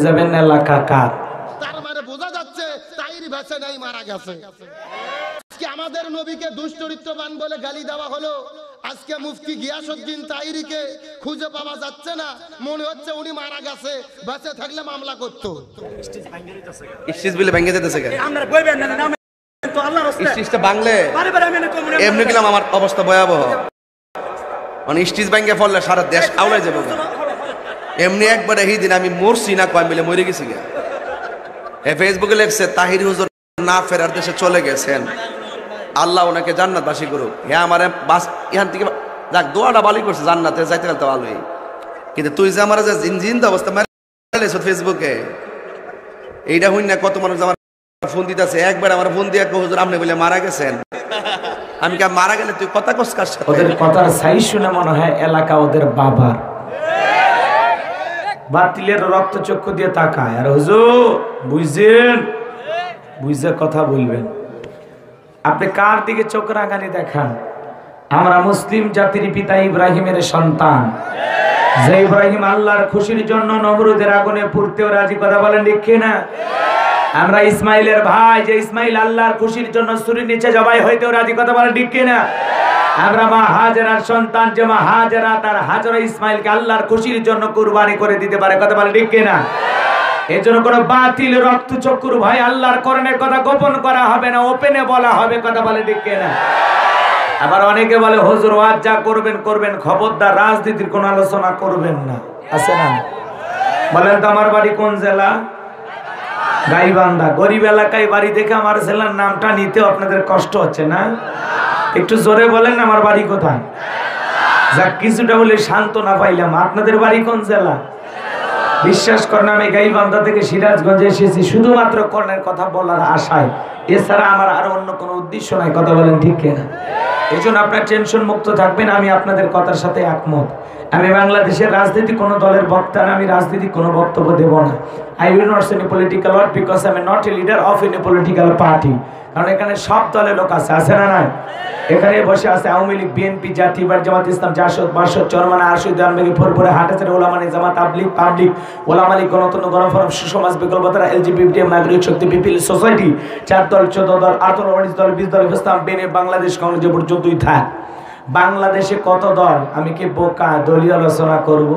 যাবেন এলাকা কার, তার মানে বোঝা যাচ্ছে তাইর বেঁচে নাই, মারা গেছে। আজকে আমাদের নবীকে দুশ্চরিত্রবান বলে গালি দেওয়া হলো। আজকে মুফতি গিয়াসউদ্দিন তাইরিকে খুঁজে পাওয়া যাচ্ছে না, মনে হচ্ছে উনি মারা গেছে, বেঁচে থাকলে মামলা করতো। স্টিচ বিলে ভেঙে যেতেছে কেন? স্টিচটা বাংলে এমনি গেলাম আমার অবস্থা ভয়াবহ। মানে স্টিচ ভেঙে পড়লে সারা দেশ আউলাই যাবো। এমনি একবার এই দিন আমি মরছি না কয় মিলে মরে গেছি। ফেসবুকে লেখছে তাহির হুজুর না ফেরার দেশে চলে গেছেন, আল্লাহ ওনাকে জান্নাতবাসী করুক। হ্যাঁ আমার বাস এখান থেকে যাক দোয়াটা ভালোই করছে, জান্নাতে যাইতে গেলে তো ভালোই। কিন্তু তুই যে আমার যে জিনজিন অবস্থা মারলেছ ফেসবুকে, এইটা হইন না কত মানুষ আমার ফোন দিতেছে। একবার আমার ফোন দিয়ে হুজুর আপনি বলে মারা গেছেন। আমি কে মারা গেলে তুই কথা কস কার সাথে? ওদের কথার সাইজ শুনে মনে হয় এলাকা ওদের বাবার। বাতিলের রক্ত চক্ষু দিয়ে তাকায় আর হুজুর বুঝছেন, বুঝে কথা বলবেন। আপনি কার দিকে চোখ রাগানি দেখান? আমরা মুসলিম জাতির পিতা ইব্রাহিমের সন্তান, যে ইব্রাহিম আল্লাহর খুশির জন্য নমরুদের আগুনে পুড়তেও রাজি। কথা বলেন ঠিক না? আমরা ইসমাইলের ভাই, যে ইসমাইল আল্লাহর খুশির জন্য ছুরির নিচে জবাই হইতেও রাজি। কথা বলেন ঠিক না? আমরা মা হাজেরার সন্তান, যে মা হাজেরা তার হাজরা ইসমাইলকে আল্লাহর খুশির জন্য কুরবানি করে দিতে পারে। কথা বলেন ঠিক না? এই জন্য কোনো বাতিল রক্ত চক্ষুর ভয় আল্লাহর করণের কথা গোপন করা হবে না, ওপেনে বলা হবে। কথা বলে ঠিক না? আবার অনেকে বলে হুজুর ওয়াজ যা করবেন করবেন, খবরদার রাজনীতির কোনো আলোচনা করবেন না। আছে না? বলেন তো আমার বাড়ি কোন জেলা? গাইবান্ধা। গরিব এলাকায় বাড়ি দেখে আমার জেলার নামটা নিতে আপনাদের কষ্ট হচ্ছে না? একটু জোরে বলেন আমার বাড়ি কোথায়। যাক কিছুটা বলে সান্ত্বনা পাইলাম। আপনাদের বাড়ি কোন জেলা? বিশ্বাস করেন আমি গাইবান্ধা থেকে সিরাজগঞ্জে এসেছি শুধুমাত্র কর্ণের কথা বলার আশায়, এছাড়া আমার আরো অন্য কোনো উদ্দেশ্য নাই। কথা বলেন ঠিক কিনা? এই জন্য আপনার টেনশন মুক্ত থাকবেন, আমি আপনাদের কথার সাথে একমত। আমি বাংলাদেশের রাজনীতি কোনো দলের বক্তা না, আমি রাজনীতি কোনো বক্তব্য দেব না। I will not say any political word because I am not a leader of any political party. কারণ এখানে সব দলের লোক আছে, আছে না নাই? এখানে বসে আছে আওয়ামী লীগ, বিএনপি, জাতীয় জামাত ইসলাম, জাসদ, বাসদ, চরমানা, আরশুদ, দানবেগি, ফরপুরে, হাটাচের ওলামানি জামাত, তাবলিগ, পাবলিক, ওলামা লীগ, গণতন্ত্র, গণফোরাম, সুসমাজ, বিকল্পতারা, এলজিবিটি, নাগরিক শক্তি, পিপিল সোসাইটি, 4 দল, 14 দল, 18 19 দল, 20 দল, ইসলাম, বেনে, বাংলাদেশ কংগ্রেস পর্যন্তই থাক। বাংলাদেশে কত দল? আমি কি বোকা দলীয় আলোচনা করব?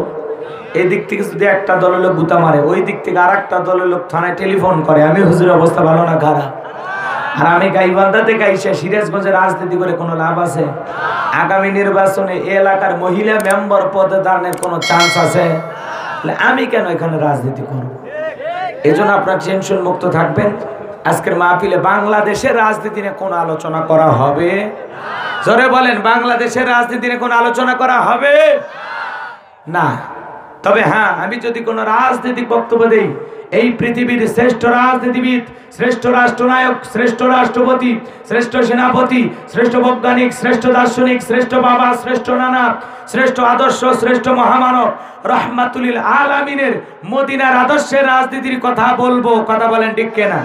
এই দিক থেকে যদি একটা দলের লোক গুতা মারে, ওই দিক থেকে আর একটা দলের লোক থানায় টেলিফোন করে, আমি হুজুর অবস্থা ভালো না খারাপ। আর আমি গাইবান্ধা থেকে আইসা সিরাজগঞ্জে রাজনীতি করে কোনো লাভ আছে? আগামী নির্বাচনে এই এলাকার মহিলা মেম্বার পদে দাঁড়ানোর কোনো চান্স আছে? আমি কেন এখানে রাজনীতি করব? এই জন্য আপনার টেনশন মুক্ত থাকবেন। আজকের মাহফিলে বাংলাদেশের রাজনীতি নিয়ে কোনো আলোচনা করা হবে? জোরে বলেন, বাংলাদেশের রাজনীতি নিয়ে কোনো আলোচনা করা হবে না। তবে হ্যাঁ, আমি যদি কোনো রাজনৈতিক বক্তব্য দেই, এই পৃথিবীর শ্রেষ্ঠ রাজনীতিবিদ, শ্রেষ্ঠ রাষ্ট্রনায়ক, শ্রেষ্ঠ রাষ্ট্রপতি, শ্রেষ্ঠ সেনাপতি, শ্রেষ্ঠ বৈজ্ঞানিক, শ্রেষ্ঠ দার্শনিক, শ্রেষ্ঠ বাবা, শ্রেষ্ঠ নানা, শ্রেষ্ঠ আদর্শ, শ্রেষ্ঠ মহামানব রাহমাতুল আলামিনের মদিনার আদর্শের রাজনীতির কথা বলবো। কথা বলেন ঠিক কিনা?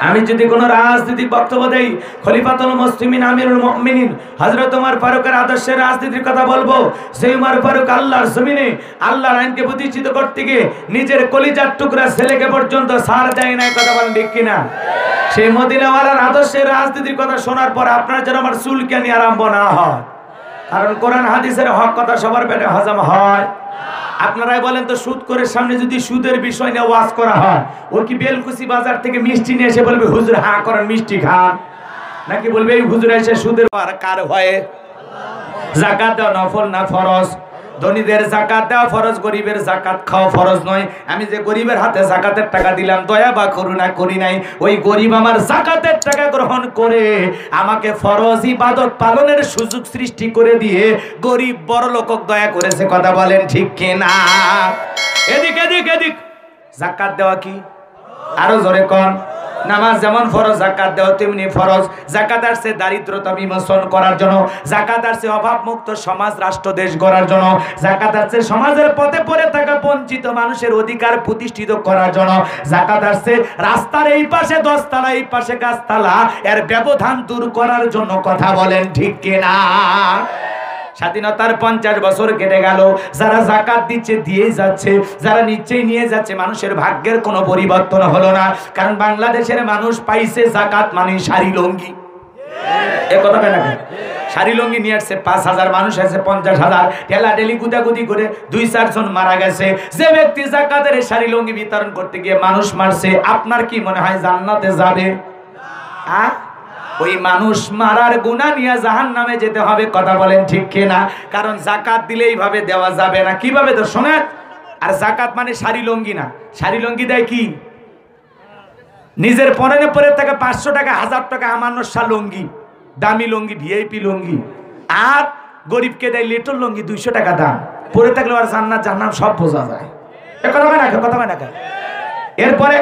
আমি যদি কোনো রাজনৈতিক বক্তব্য দেই, খলিফাতুল মুসলিমিন আমিরুল মুমিনিন হযরত ওমর ফারুকের আদর্শের রাজনীতির কথা বলবো। সেই ওমর ফারুক আল্লাহর জমিনে আল্লাহর আইনকে প্রতিষ্ঠিত করতে গিয়ে নিজের কলিজার টুকরা ছেলেকে পর্যন্ত ছাড় দেয় না। কথা বলেন ঠিক কিনা? সেই মদিনাওয়ালার আদর্শের রাজনীতির কথা শোনার পর আপনার যেন আমার চুলকানি আরম্ভ না হয়। কারণ কোরআন হাদিসের হক কথা সবার পেটে হজম হয়। আপনারাই বলেন তো, সুদ করে সামনে যদি সুদের বিষয় নিয়ে ওয়াজ করা হয়, ও কি বেলকুচি বাজার থেকে মিষ্টি নিয়ে এসে বলবে হুজুর হ্যাঁ করেন মিষ্টি খান, নাকি বলবে এই হুজুর এসে সুদের কার ভয়ে? যাকাত দেওয়া নফল না ফরজ? ধনীদের যাকাত দেওয়া ফরজ, গরিবের যাকাত খাওয়া ফরজ নয়। আমি যে গরিবের হাতে যাকাতের টাকা দিলাম, দয়া বা করুণা করি নাই, ওই গরিব আমার যাকাতের টাকা গ্রহণ করে আমাকে ফরজ ইবাদত পালনের সুযোগ সৃষ্টি করে দিয়ে গরিব বড় লোক দয়া করেছে। কথা বলেন ঠিক কিনা? এদিক এদিক এদিক। যাকাত দেওয়া কি? আরো জোরে কোন? নামাজ যেমন ফরজ, যাকাত দেওয়া তেমনি ফরজ। যাকাত আসছে দারিদ্রতা বিমোচন করার জন্য, যাকাত আসছে অভাব মুক্ত সমাজ রাষ্ট্র দেশ গড়ার জন্য, যাকাত আসছে সমাজের পথে পড়ে থাকা বঞ্চিত মানুষের অধিকার প্রতিষ্ঠিত করার জন্য, যাকাত আসছে রাস্তার এই পাশে 10 তলা এই পাশে গাছতলা এর ব্যবধান দূর করার জন্য। কথা বলেন ঠিক কিনা? স্বাধীনতার 50 বছর কেটে গেল, যারা যাকাত দিচ্ছে দিয়ে যাচ্ছে, যারা নিচেই নিয়ে যাচ্ছে, মানুষের ভাগ্যের কোনো পরিবর্তন হলো না। কারণ বাংলাদেশের মানুষ পাইছে যাকাত মানে শাড়ি লুঙ্গি। এ কথা কেন? শাড়ি লুঙ্গি নিয়ে আসছে 5000, মানুষ আছে 50,000, ঠেলাঠেলি গুদাগুদি করে 2-4 জন মারা গেছে। যে ব্যক্তি যাকাতের শাড়ি লুঙ্গি বিতরণ করতে গিয়ে মানুষ মারছে, আপনার কি মনে হয় জান্নাতে যাবে? ওই মানুষ মারার গুনাহ নিয়ে জাহান্নামে যেতে হবে। কথা বলেন ঠিক কিনা? কারণ যাকাত দিলে এইভাবে দেওয়া যাবে না। কিভাবে তো শোনেন। আর যাকাত মানে শাড়ি লুঙ্গি না। শাড়ি লুঙ্গি দেয় কি? নিজের পরনে পরে থেকে 500 টাকা 1000 টাকা আমান্য লুঙ্গি, দামি লুঙ্গি, ভিআইপি লুঙ্গি। আর গরিবকে দেয় লিটল লুঙ্গি 200 টাকা দাম, পরে থাকলে আর জান্নাত জাহান্নাম সব বোঝা যায়। কথা হয় না? কথা হয় না? এরপরে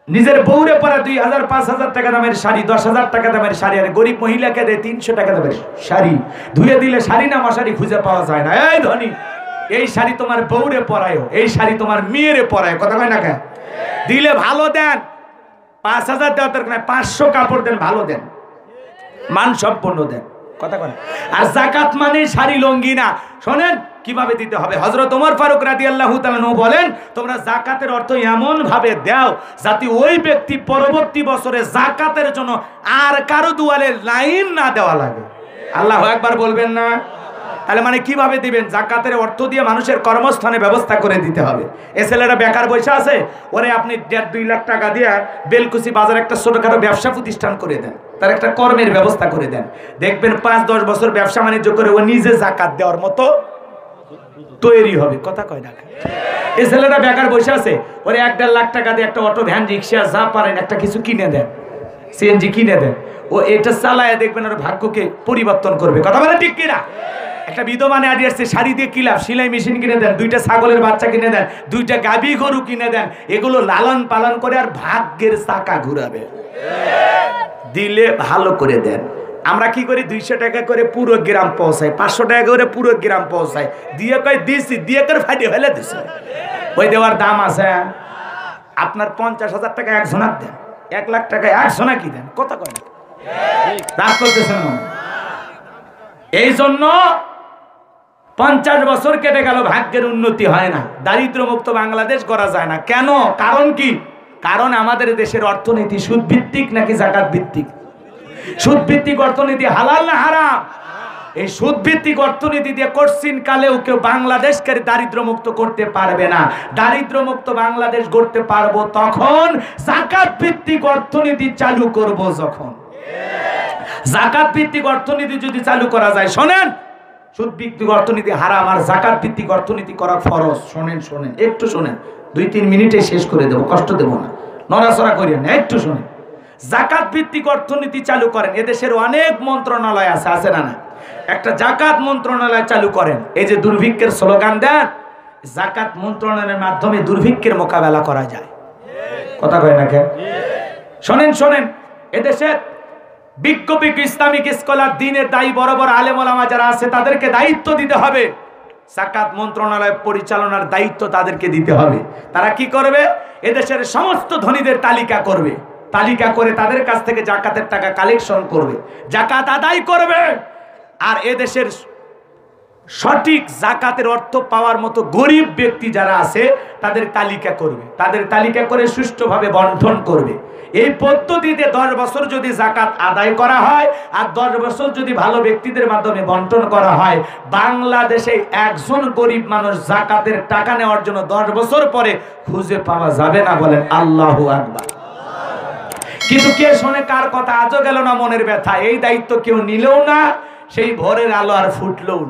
নিজের বউরে পরে 2000 5000 টাকা দামের শাড়ি, 10,000 টাকা দামের শাড়ি। আর গরিব মহিলাকে দেয় 300 টাকা দামের শাড়ি। ধুয়ে দিলে শাড়ি না মশারি খুঁজে পাওয়া যায় না। এই ধনী, এই শাড়ি তোমার বউরে পরায়ও, এই শাড়ি তোমার মেয়েরে পরায়। কথা হয় না? দিলে ভালো দেন, 5000 দেওয়ার দরকার নাই, 500 কাপড় দেন, ভালো দেন, মান সম্পন্ন দেন। কথা বলেন। আর যাকাত মানে শাড়ি লুঙ্গি না। শোনেন কিভাবে দিতে হবে। হযরত ওমর ফারুক রাদিয়াল্লাহু তাআলা আনহু বলেন, তোমরা যাকাতের অর্থ এমন ভাবে দাও যাতে ওই ব্যক্তি পরবর্তী বছরে যাকাতের জন্য আর কারো দুয়ারে লাইন না দেওয়া লাগে। আল্লাহু আকবার বলবেন না? তাহলে মানে কিভাবে দিবেন? যাকাতের অর্থ দিয়ে মানুষের কর্মস্থানে ব্যবস্থা করে দিতে হবে। এ ছেলেরা বেকার বসে আছে, ওরে আপনি 1.5-2 লাখ টাকা দিয়ে বেলকুচি বাজারে একটা ছোটখাটো ব্যবসা প্রতিষ্ঠান করে দেন, তার একটা কর্মের ব্যবস্থা করে দেন। দেখবেন 5-10 বছর ব্যবসা বাণিজ্য করে ও নিজে যাকাত দেওয়ার মতো তৈরি হবে। কথা কয় না? এই ছেলেরা বেকার বসে আছে, ওরে 1-1.5 লাখ টাকা দিয়ে একটা অটো, ভ্যান, রিক্সা যা পারেন একটা কিছু কিনে দেন, সিএনজি কিনে দেন। ও এটা চালায় দেখবেন ওর ভাগ্যকে পরিবর্তন করবে। কথা বলে ঠিক কিনা? একটা বিধবা নারী আসছে, শাড়ি দিয়ে কি লাভ? সেলাই মেশিন কিনে দেন, 2টা ছাগলের বাচ্চা কিনে দেন, 2টা গাভী গরু কিনে দেন, এগুলো লালন পালন করে আর ভাগ্যের চাকা ঘুরাবে। দিলে ভালো করে দেন। আমরা কি করি? 200 টাকা করে পুরো গ্রাম পৌঁছায়, 500 টাকা করে পুরো গ্রাম পৌঁছায়, দিয়ে কয় দিছি, দিয়ে করে ফাটি ফেলে দিছে। ওই দেওয়ার দাম আছে? আপনার 50,000 টাকা একজনার দেন, 1 লাখ টাকা একজনা কি দেন? কথা কয় না? রাগ করতেছেন না? এই জন্য 50 বছর কেটে গেল, ভাগ্যের উন্নতি হয় না, দারিদ্র মুক্ত বাংলাদেশ করা যায় না। কেন? কারণ কি? কারণ আমাদের দেশের অর্থনীতি সুদ ভিত্তিক নাকি যাকাত ভিত্তিক? সুদ ভিত্তিক অর্থনীতি। হালাল না হারাম? এই সুদ ভিত্তিক অর্থনীতি দিয়ে কোশ্চিন কালেও কেউ বাংলাদেশকে দারিদ্র মুক্ত করতে পারবে না। দারিদ্র মুক্ত বাংলাদেশ গড়তে পারবো তখন যাকাত ভিত্তিক অর্থনীতি চালু করব যখন। যাকাত ভিত্তিক অর্থনীতি যদি চালু করা যায়, শোনেন, সুদ ভিত্তিক অর্থনীতি হারাম আর যাকাত ভিত্তিক অর্থনীতি করা ফরজ। শোনেন শোনেন, একটু শোনেন, 2-3 মিনিটে শেষ করে দেবো, কষ্ট দেবো না, নড়াচড়া করিয়েন না, একটু শোনেন। যাকাত ভিত্তিক অর্থনীতি চালু করেন। এদেশের অনেক মন্ত্রণালয় আছে, আছে না? না, একটা যাকাত মন্ত্রণালয় চালু করেন। এই যে দুর্ভিক্ষের স্লোগান দেন, যাকাত মন্ত্রণালয়ের মাধ্যমে দুর্ভিক্ষের মোকাবেলা করা যায়। কথা কয় না কেন? শোনেন শোনেন, এদেশের বিজ্ঞ ইসলামিক স্কলার, দিনের দায়ী, বড় বড় আলেম ওলামা যারা আছে তাদেরকে দায়িত্ব দিতে হবে। যাকাত মন্ত্রণালয় পরিচালনার দায়িত্ব তাদেরকে দিতে হবে। তারা কি করবে? এদেশের সমস্ত ধনীদের তালিকা করবে, তালিকা করে তাদের কাছ থেকে যাকাতের টাকা কালেকশন করবে, যাকাত আদায় করবে। আর এদেশের সঠিক যাকাতের অর্থ পাওয়ার মতো গরিব ব্যক্তি যারা আছে তাদের তালিকা করবে, তাদের তালিকা করে সুষ্ঠুভাবে বন্টন করবে। এই পদ্ধতিতে 10 বছর যদি যাকাত আদায় করা হয় আর 10 বছর যদি ভালো ব্যক্তিদের মাধ্যমে বন্টন করা হয়, বাংলাদেশে একজন গরিব মানুষ যাকাতের টাকা নেওয়ার জন্য 10 বছর পরে খুঁজে পাওয়া যাবে না। বলেন আল্লাহু আকবার। কিন্তু কে শোনে কার কথা? আজও গেল না মনের ব্যথা। এই দায়িত্ব কেউ নিলেও না, সেই ভোরের আলো আর ফুটলেও না।